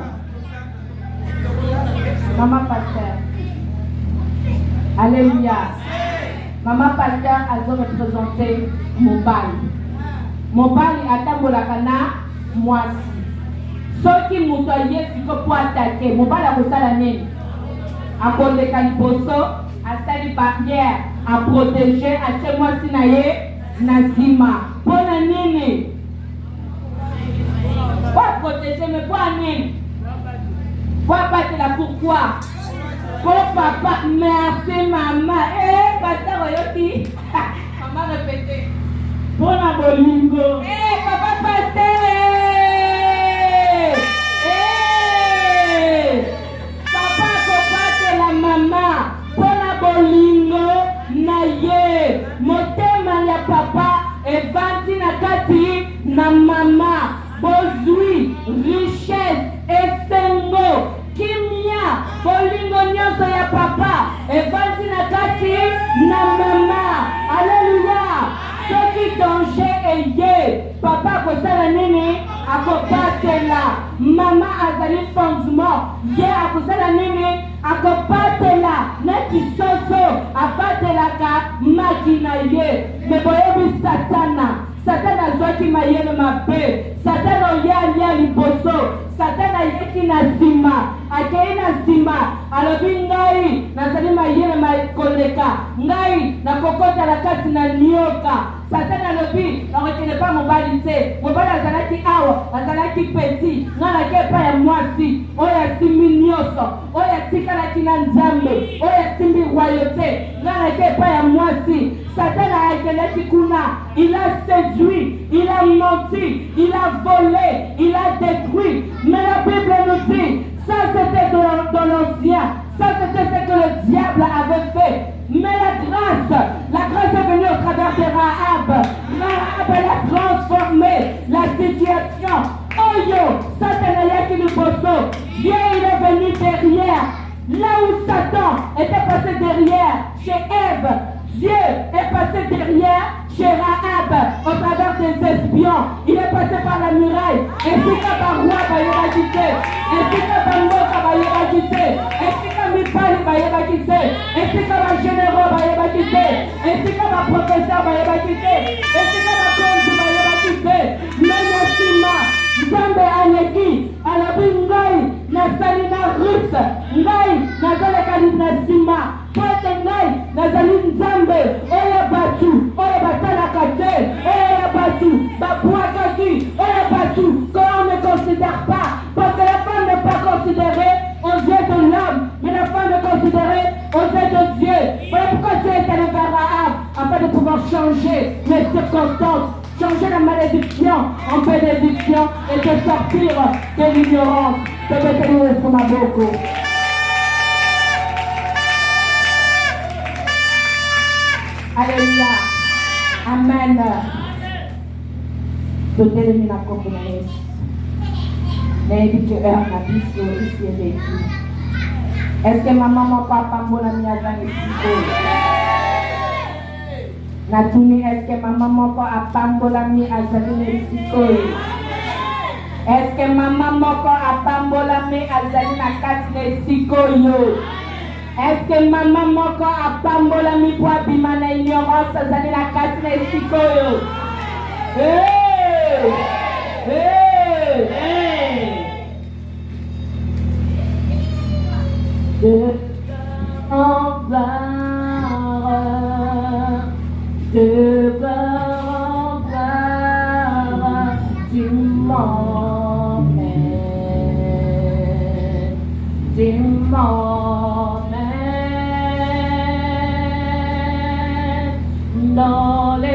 Maman pasteur. Alléluia. Maman pasteur a représenté Mobali. Mobali atambolaka na mwasi. Soki muto yesiko po attaquer, Mobali akosala nini? Akoleka liboso, asali barrière, a protéger, atie mwasi na ye na nsima. Pona nini? Pas protéger, mais pas nini? Pas battre pourquoi? Pour papa, merci maman. Pasteur Oyoti. Maman répétez. Pour la bolingo. Papa pasteur. Papa combattre la maman. Pour la bolingo. Naye. Motema ya papa. Et bandi na kati na maman. Bozui. Richesse. Et sengo. Kimia, bolingo nyonso ya papa, evanzi na kati na mama. Alléluia. Soki danger eye, papa kosala nini? akobatela mama azali fondement ye akozala nini akobatela neti soso abatelaka maki na ye me boyebi satana azwaki mayele mabe satana oye alia liboso satana ayeki na nsima akei na nsima alobi ngai nazali mayele makoleka ngai nakokota na kati na nioka satana alobi nakokende pa mobali te mobali azalaki awa azalaki peti ngai nake epai ya mwasi oyo asimbi nyonso oyo atikalaki na nzambe oyo asimbi royauté ngai nake epai ya mwasi satana akelaki kuna il a séduit, il a menti, il a volé, il a détruit. Mais la Bible nous dit, ça c'était dans l'ancien, ça c'était ce que le diable avait fait. Mais la grâce est venue au travers de Rahab. Rahab, elle a transformé la situation. Oh yo, Satan a qui nous possède. Dieu il est venu derrière. Là où Satan était passé derrière, chez Ève, Dieu est passé derrière chez Rahab au travers des espions. Il est passé par la muraille. Et si par roi va y rajouter. Et si par Moka va y rajouter. Et si Mipali va y rajouter. Et si par généraux va y rajouter. Et si par professeur va y rajouter. Et si par comte va y rajouter. Même Sima, Zambe Aleki, Alabingai, Nasali na Ruth, Ngai, Nazale Kalib na Sima. Pote ngai nazali nzambe oyo batu oyo batalaka te oyo batu babwakaki oyo batu qu'on ne considère pas parce que la femme n'est pas considérée aux yeux de l'homme mais la femme est considérée aux yeux de Dieu. Voilà pourquoi Dieu est allé vers Rahab afin de pouvoir changer les circonstances, changer la malédiction en bénédiction et de sortir de l'ignorance. Peut-être pour ma beaucoup. Alléluia. Amen. Donnez-le la compagnie. N'ayez que heure na biso ici et vécu. Est-ce que maman mon papa mon ami a gagné ici? Natuni, est-ce que maman mon papa pambolami a gagné ici? Est-ce que maman mon papa pambolami a gagné na kati ici? Est-ce que maman moko apambola mi po abima na ignorance azali na kati na esikoyo? En gloire, tu m'emmènes dans les